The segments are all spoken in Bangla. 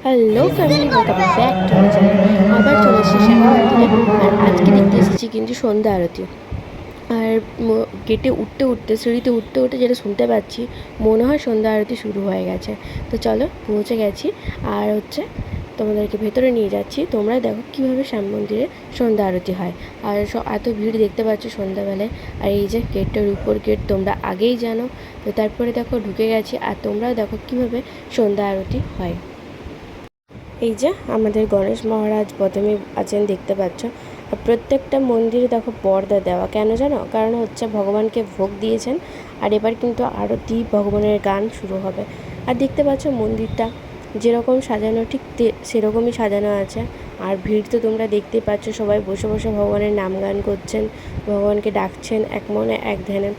Hello family, welcome back to my channel. আবার চলে এসেছি শ্যাম মন্দিরে। আর আজকে দেখতে এসেছি কিন্তু সন্ধ্যা আরতি। আর গেটে উঠতে উঠতে, সিঁড়িতে উঠতে উঠতে যেটা শুনতে পাচ্ছি, মনে হয় সন্ধ্যা আরতি শুরু হয়ে গেছে। তো চলো, পৌঁছে গেছি। আর তোমাদেরকে ভেতরে নিয়ে যাচ্ছি। তোমরা দেখো কীভাবে শ্যাম মন্দিরে সন্ধ্যা আরতি হয়। আর এত ভিড় দেখতে পাচ্ছ সন্ধ্যাবেলায়। আর এই যে গেটটার উপর গেট, তোমরা আগেই জানো। তো তারপরে দেখো ঢুকে গেছি। আর তোমরাও দেখো কীভাবে সন্ধ্যা আরতি হয়। এই যে আমাদের গণেশ মহারাজ প্রথমে আছেন, দেখতে পাচ্ছ। আর প্রত্যেকটা মন্দিরে দেখো পর্দা দেওয়া, কেন জানো? কারণ হচ্ছে ভগবানকে ভোগ দিয়েছেন। আর এবার কিন্তু আরতি, ভগবানের গান শুরু হবে। আর দেখতে পাচ্ছ মন্দিরটা যেরকম সাজানো, ঠিক সেরকমই সাজানো আছে। আর ভিড় তো তোমরা দেখতেই পাচ্ছ, সবাই বসে বসে ভগবানের নাম গান করছেন, ভগবানকে ডাকছেন এক মনে এক ধ্যানে।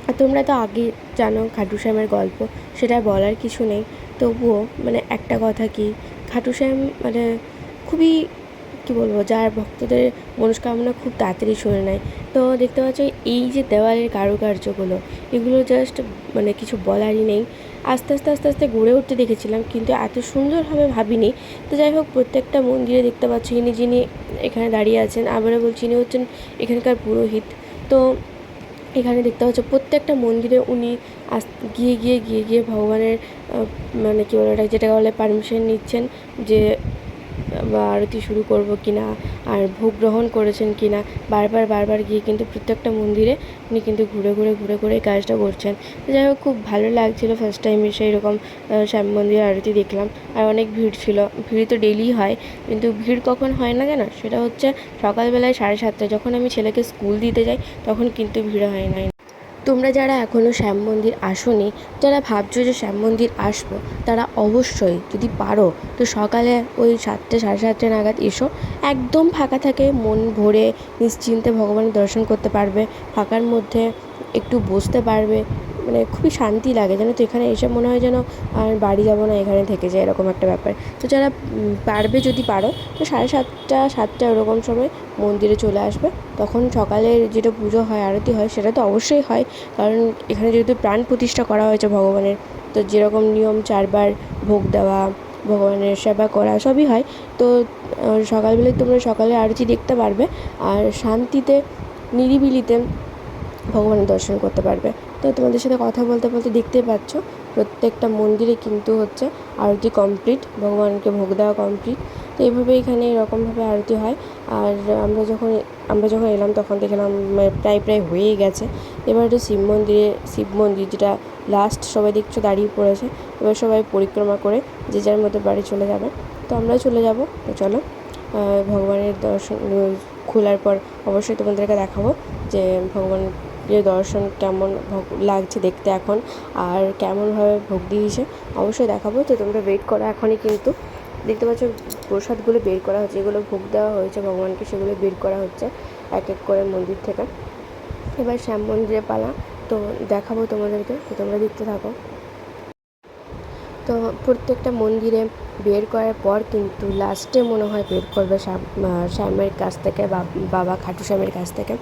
আর তোমরা তো আগে জানো খাটু শ্যামের গল্প, সেটা বলার কিছু নেই। তবুও মানে একটা কথা কি, খাটু শ্যাম মানে খুবই, কী বলবো, যার ভক্তদের মনস্কামনা খুব তাড়াতাড়ি শুনে নেয়। তো দেখতে পাচ্ছ এই যে দেওয়ালের কারুকার্যগুলো, এগুলো জাস্ট মানে কিছু বলারই নেই। আস্তে আস্তে আস্তে আস্তে গড়ে উঠতে দেখেছিলাম, কিন্তু এত সুন্দরভাবে ভাবিনি। তো যাই হোক, প্রত্যেকটা মন্দিরে দেখতে পাচ্ছি যিনি এখানে দাঁড়িয়ে আছেন, আবারও বলছি, ইনি হচ্ছেন এখানকার পুরোহিত। তো এখানে দেখতে পাচ্ছ প্রত্যেকটা মন্দিরে উনি গিয়ে গিয়ে গিয়ে গিয়ে ভগবানের মানে কী বলে, ওটা যেটা বলে, পারমিশন নিচ্ছেন যে আরতি শুরু করব কি না, আর ভোগ গ্রহণ করেছেন কি না। বারবার বারবার গিয়ে কিন্তু প্রত্যেকটা মন্দিরে উনি কিন্তু ঘুরে ঘুরে ঘুরে ঘুরে কাজটা করছেন। যাই হোক, খুব ভালো লাগছিলো ফার্স্ট টাইম এসে এরকম শ্যাম মন্দিরে আরতি দেখলাম। আর অনেক ভিড় ছিল। ভিড় তো ডেইলি হয়, কিন্তু ভিড় কখন হয় না জানো? সেটা হচ্ছে সকালবেলায় 7:30, যখন আমি ছেলেকে স্কুল দিতে যাই, তখন কিন্তু ভিড় হয় না। তোমরা যারা এখনও শ্যাম মন্দির আসোনি, যারা ভাবছো যে শ্যাম মন্দির আসবো, তারা অবশ্যই যদি পারো তো সকালে ওই 7টে 7:30 নাগাদ এসো। একদম ফাঁকা থাকে, মন ভরে নিশ্চিন্তে ভগবানের দর্শন করতে পারবে। ফাঁকার মধ্যে একটু বসতে পারবে, মানে খুবই শান্তি লাগে জানো তো। এখানে এসে মনে হয় যেন আর বাড়ি যাবো না, এখানে থেকে যায়, এরকম একটা ব্যাপার। তো যারা পারবে, যদি পারো তো 7:30 7টা ওরকম সময় মন্দিরে চলে আসবে। তখন সকালের যেটা পুজো হয়, আরতি হয়, সেটা তো অবশ্যই হয়। কারণ এখানে যেহেতু প্রাণ প্রতিষ্ঠা করা হয়েছে ভগবানের, তো যেরকম নিয়ম 4বার ভোগ দেওয়া, ভগবানের সেবা করা, সবই হয়। তো সকালবেলায় তোমরা সকালে আরতি দেখতে পারবে, আর শান্তিতে নিরিবিলিতে ভগবানের দর্শন করতে পারবে। তো তোমাদের সাথে কথা বলতে বলতে দেখতেই পাচ্ছ প্রত্যেকটা মন্দিরে কিন্তু হচ্ছে আরতি কমপ্লিট, ভগবানকে ভোগ দেওয়া কমপ্লিট। তো এইভাবে এখানে এরকমভাবে আরতি হয়। আর আমরা যখন এলাম তখন দেখলাম প্রায় প্রায় হয়েই গেছে। এবার একটু শিব মন্দির যেটা লাস্ট, সবাই দেখছো দাঁড়িয়ে পড়েছে। এবার সবাই পরিক্রমা করে যে যার মতো বাড়ি চলে যাবে। তো আমরাও চলে যাব। তো চলো, ভগবানের দর্শন খোলার পর অবশ্যই তোমাদেরকে দেখাবো যে ভগবানের দর্শন কেমন লাগছে দেখতে এখন, আর কেমনভাবে ভোগ দিয়েছে অবশ্যই দেখাবো। তো তোমরা ওয়েট করো। এখনই কিন্তু দেখতে পাচ্ছ প্রসাদগুলো বের করা হচ্ছে, যেগুলো ভোগ দেওয়া হয়েছে ভগবানকে, সেগুলো বের করা হচ্ছে এক এক করে মন্দির থেকে। এবার শ্যাম মন্দিরে পালা, তো দেখাবো তোমাদেরকে, তো তোমরা দেখতে থাকো। তো প্রত্যেকটা মন্দিরে বের করার পর কিন্তু লাস্টে মনে হয় বের করবে শ্যামের কাছ থেকে, বাবা খাটু শ্যামের কাছ থেকে।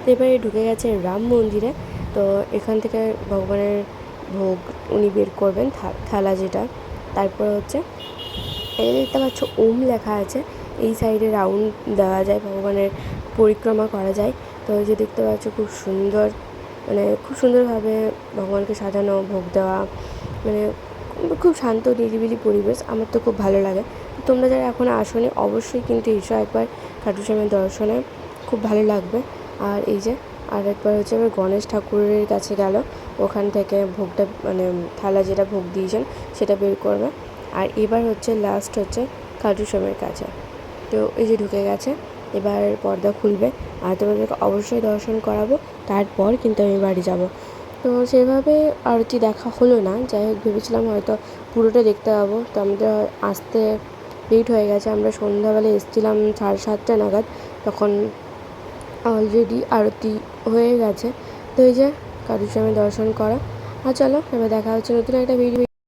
তো এবারে ঢুকে গেছে রাম মন্দিরে। তো এখান থেকে ভগবানের ভোগ উনি বের করবেন, থালা যেটা। তারপর হচ্ছে এই দেখতে পাচ্ছ ওম লেখা আছে, এই সাইডে রাউন্ড দেওয়া যায়, ভগবানের পরিক্রমা করা যায়। তো এই যে দেখতে পাচ্ছ খুব সুন্দর, মানে খুব সুন্দরভাবে ভগবানকে সাজানো, ভোগ দেওয়া, মানে খুব শান্ত নিরিবিলি পরিবেশ। আমার তো খুব ভালো লাগে। তোমরা যারা এখনও আসোনি, অবশ্যই কিন্তু এসো একবার খাটু শ্যামের দর্শনে, খুব ভালো লাগবে। আর এই যে আর একবার হচ্ছে আবার গণেশ ঠাকুরের কাছে গেল, ওখান থেকে ভোগটা মানে থালা যেটা ভোগ দিয়েছেন সেটা বের করবে। আর এবার হচ্ছে লাস্ট হচ্ছে খাটু শ্যামের কাছে। তো এই যে ঢুকে গেছে, এবার পর্দা খুলবে। আর তোমাদেরকে অবশ্যই দর্শন করাবো, তারপর কিন্তু আমি বাড়ি যাব। তো সেভাবে আরতি দেখা হলো না। যাই হোক, ভেবেছিলাম হয়তো পুরোটা দেখতে পাবো। তো আমাদের আসতে লেট হয়ে গেছে। আমরা সন্ধ্যাবেলা এসেছিলাম 7:30 নাগাদ, তখন অলরেডি আরতি হয়ে গেছে। তো এই যে খাটু শ্যামের দর্শন করা। আর চলো, এবার দেখা হচ্ছে নতুন একটা ভিডিও।